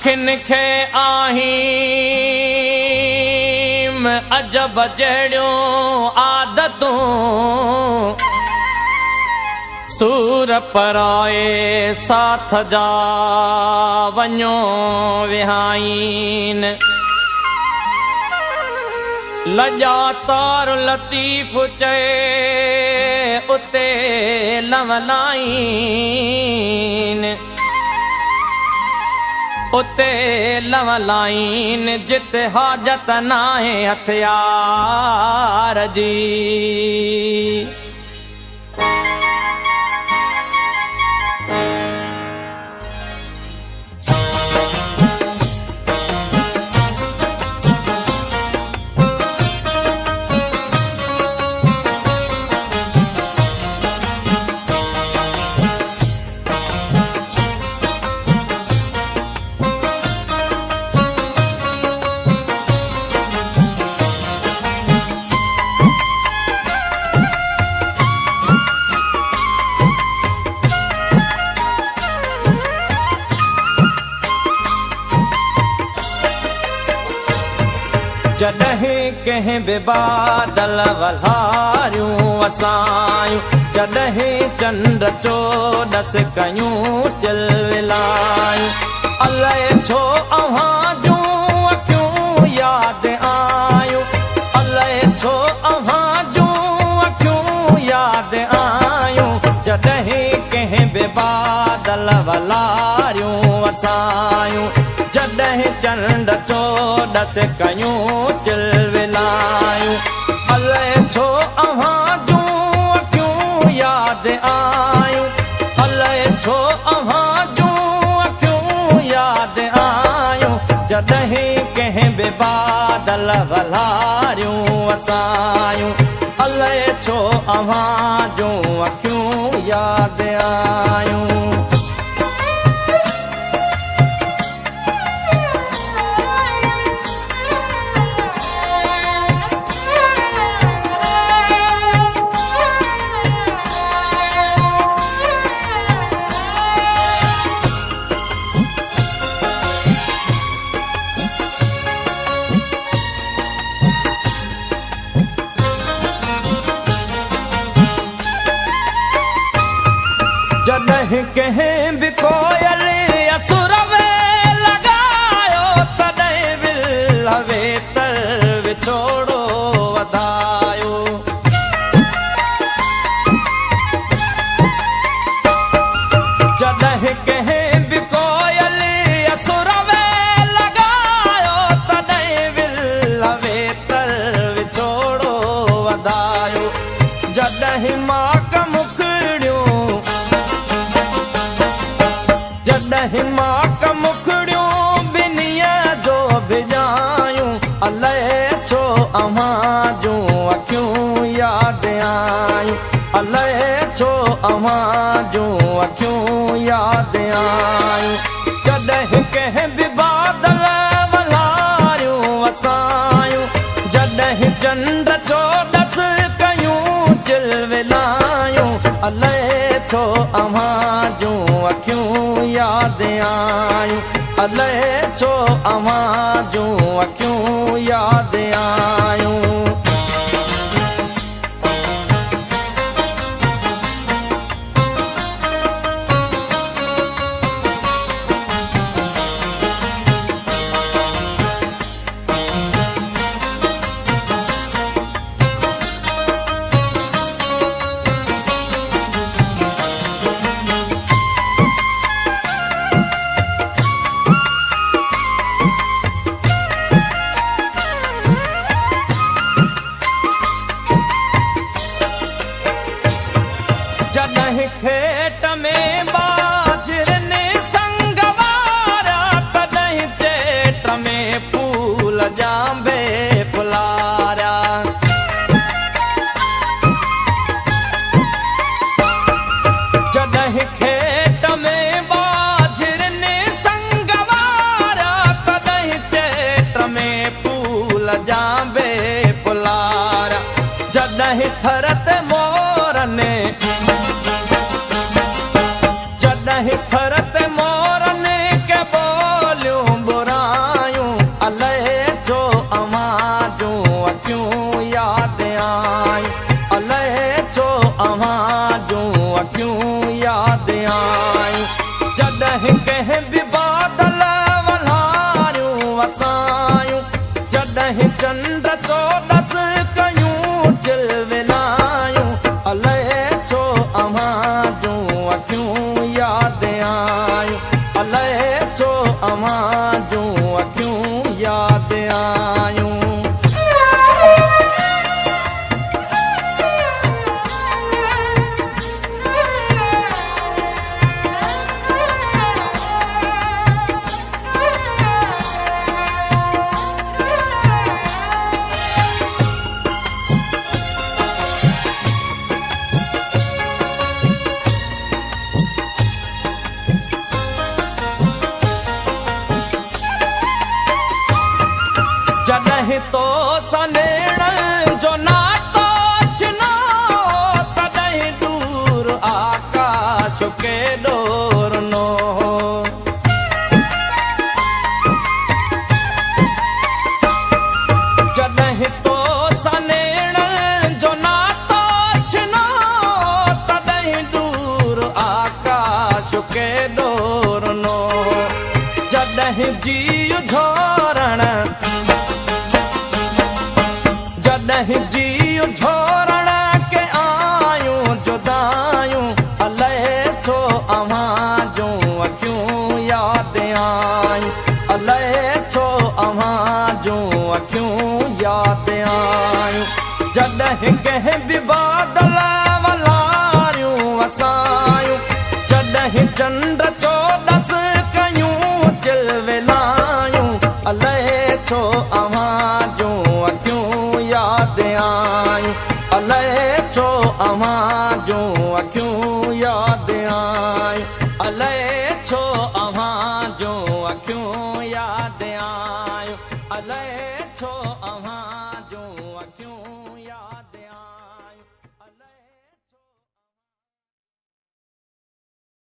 अखिन खे आहीम अजब जहिड़ियूं आदतूं सूर पराए साथ जा वञो विहाइन लॼा तार लतीफ़ चए उते लवलाइन उते लवलाइन जिते हाजत नाहे हथियार जी जॾहिं कंहिं बि बादल वल्हारियूं वसायूं जॾहिं चंड चोॾस कयूं चिलविलायूं अलाए छो अव्हां जूं अखियूं यादि आयूं अलाए छो अव्हां जूं अखियूं यादि आयूं जॾहिं कंहिं बि बादल वल्हारियूं वसायूं जॾहिं चंड चोॾस कयूं चिलविलायूं अलाए छो अव्हां जूं अखियूं यादि आयूं अलाए छो अव्हां जूं अखियूं यादि आयूं जॾहिं कंहिं बि बादल वल्हारियूं वसायूं अलाए छो अव्हां जूं अखियूं यादि आयूं जॾहिं कंहिं बि कोयल असुर में लॻायो तॾहिं विल वेतर विछोड़ो वधायो जॾहिं कंहिं बि कोयल असुर में लॻायो तॾहिं विल वेतर विछोड़ो वधायो जॾहिं माक जॾहिं माक मुखड़ियूं ॿिन्हीअ जो भिॼायूं अलाए छो अव्हां जूं अखियूं यादि आयूं अलाए छो अव्हां जूं अखियूं यादि आयूं जॾहिं कंहिं बि बादल वल्हारियूं वसायूं जॾहिं चंड चोॾस कयूं चिलविलायूं अलाए छो अव्हां जूं अखियूं यादि आयूं अलाए छो अव्हां जूं अखियूं यादि आयूं जॾहिं खेत में बाजरनि संग वारा तॾहिं चेट में फूल जांबे फुलारिया जॾहिं खेत में बाजरनि संग वारा तॾहिं चेट में फूल जांबे फुलारिया जॾहिं थरत मोरनि जॾहिं थरत मोरनि के बोलियूं अखियूं यादि आयूं अलाए छो अव्हां जूं अखियूं यादि आयूं जॾहिं कंहिं बि बादल वल्हारियूं वसायूं जॾहिं चंड चोॾस कयूं चिलविलायूं अलाए छो अव्हां जूं अखियूं यादि आयूं अलाए छो अव्हां जूं अखियूं यादि आयूं जॾहिं तो सनेण जो नातो छिनो तॾहिं दूर आकाश के डोरनो जॾहिं तो सनेण जो नातो छिनो तॾहिं दूर आकाश के डोरनो जॾहिं जीउ झोरण जॾहिं जीउ झोरण के आयूं जुदायूं अलाए छो अव्हां जूं अखियूं यादि आयूं अलाए छो अव्हां जूं अखियूं यादि आयूं जॾहिं कंहिं बि